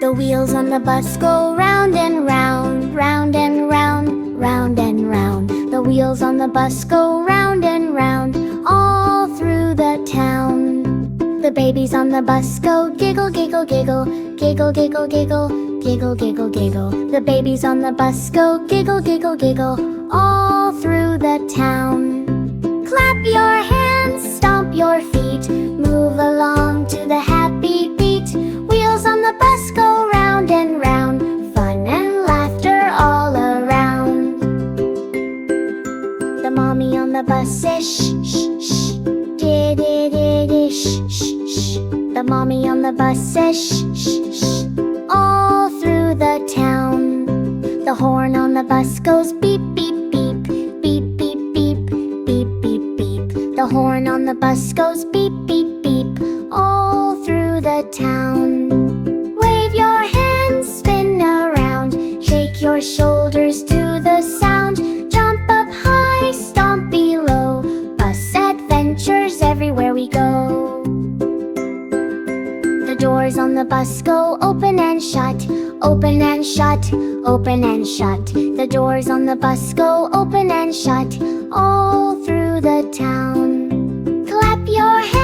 The wheels on the bus go round and round, round and round, round and round. The wheels on the bus go round and round, all through the town. The babies on the bus go giggle, giggle, giggle, giggle, giggle, giggle, giggle, giggle, giggle. The babies on the bus go giggle, giggle, giggle, all through the town. Clap your hands, stomp your feet, move along to the happy beat. Wheels on the bus go round and round, fun and laughter all around. The mommy on the bus says shh, shh, shh, did shh, shh, shh. The mommy on the bus says shh, shh, shh, all through the town. The horn on the bus goes beep, beep, beep, beep, beep, beep, beep, beep, beep. The horn on the bus goes beep, beep, beep, all through the town. Wave your hands, spin around, shake your shoulders to the sound. Jump up high, stomp below, bus adventures everywhere we go. The doors on the bus go open and shut, open and shut, open and shut. The doors on the bus go open and shut, all through the town. Clap your hands,